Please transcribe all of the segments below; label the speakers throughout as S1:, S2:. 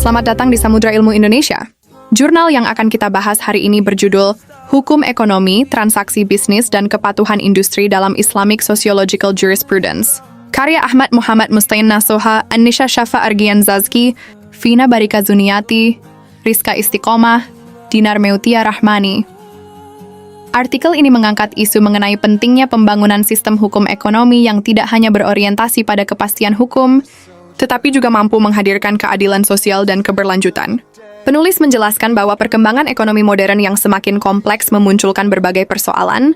S1: Selamat datang di Samudra Ilmu Indonesia. Jurnal yang akan kita bahas hari ini berjudul Hukum Ekonomi, Transaksi Bisnis, dan Kepatuhan Industri dalam Islamic Sociological Jurisprudence. Karya Ahmad Muhammad Mustain Nasoha, Anisha Syafa Argian Zazki, Vina Barika Zuniati, Rizka Istiqomah, Dinar Meutia Rahmani. Artikel ini mengangkat isu mengenai pentingnya pembangunan sistem hukum ekonomi yang tidak hanya berorientasi pada kepastian hukum, tetapi juga mampu menghadirkan keadilan sosial dan keberlanjutan. Penulis menjelaskan bahwa perkembangan ekonomi modern yang semakin kompleks memunculkan berbagai persoalan,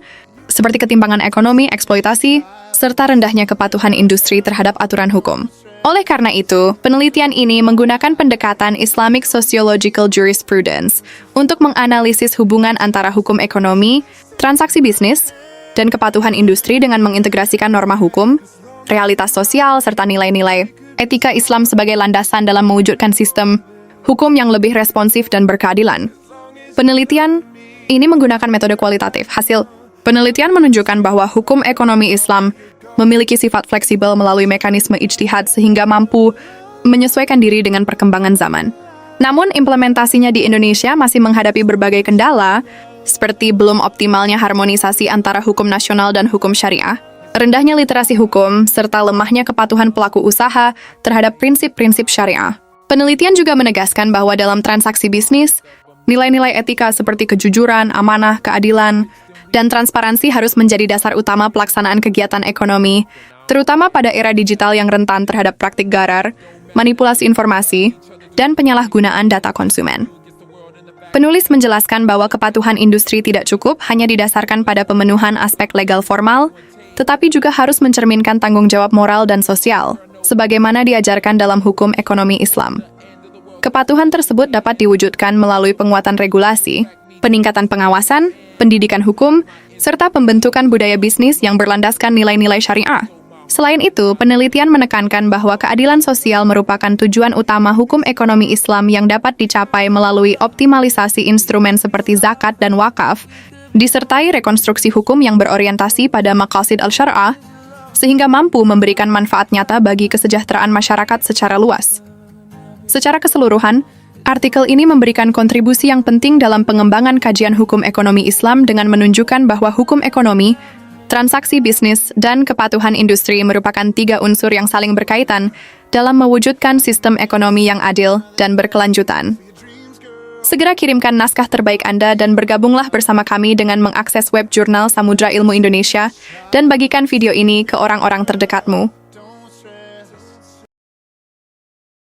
S1: seperti ketimpangan ekonomi, eksploitasi, serta rendahnya kepatuhan industri terhadap aturan hukum. Oleh karena itu, penelitian ini menggunakan pendekatan Islamic Sociological Jurisprudence untuk menganalisis hubungan antara hukum ekonomi, transaksi bisnis, dan kepatuhan industri dengan mengintegrasikan norma hukum, realitas sosial, serta nilai-nilai etika Islam sebagai landasan dalam mewujudkan sistem hukum yang lebih responsif dan berkeadilan. Penelitian ini menggunakan metode kualitatif. Hasil penelitian menunjukkan bahwa hukum ekonomi Islam memiliki sifat fleksibel melalui mekanisme ijtihad sehingga mampu menyesuaikan diri dengan perkembangan zaman. Namun, implementasinya di Indonesia masih menghadapi berbagai kendala, seperti belum optimalnya harmonisasi antara hukum nasional dan hukum syariah, rendahnya literasi hukum, serta lemahnya kepatuhan pelaku usaha terhadap prinsip-prinsip syariah. Penelitian juga menegaskan bahwa dalam transaksi bisnis, nilai-nilai etika seperti kejujuran, amanah, keadilan, dan transparansi harus menjadi dasar utama pelaksanaan kegiatan ekonomi, terutama pada era digital yang rentan terhadap praktik garar, manipulasi informasi, dan penyalahgunaan data konsumen. Penulis menjelaskan bahwa kepatuhan industri tidak cukup hanya didasarkan pada pemenuhan aspek legal formal, tetapi juga harus mencerminkan tanggung jawab moral dan sosial, sebagaimana diajarkan dalam hukum ekonomi Islam. Kepatuhan tersebut dapat diwujudkan melalui penguatan regulasi, peningkatan pengawasan, pendidikan hukum, serta pembentukan budaya bisnis yang berlandaskan nilai-nilai syariah. Selain itu, penelitian menekankan bahwa keadilan sosial merupakan tujuan utama hukum ekonomi Islam yang dapat dicapai melalui optimalisasi instrumen seperti zakat dan wakaf, disertai rekonstruksi hukum yang berorientasi pada maqasid al-syar'ah, sehingga mampu memberikan manfaat nyata bagi kesejahteraan masyarakat secara luas. Secara keseluruhan, artikel ini memberikan kontribusi yang penting dalam pengembangan kajian hukum ekonomi Islam dengan menunjukkan bahwa hukum ekonomi, transaksi bisnis, dan kepatuhan industri merupakan tiga unsur yang saling berkaitan dalam mewujudkan sistem ekonomi yang adil dan berkelanjutan. Segera kirimkan naskah terbaik Anda dan bergabunglah bersama kami dengan mengakses web jurnal Samudra Ilmu Indonesia dan bagikan video ini ke orang-orang terdekatmu.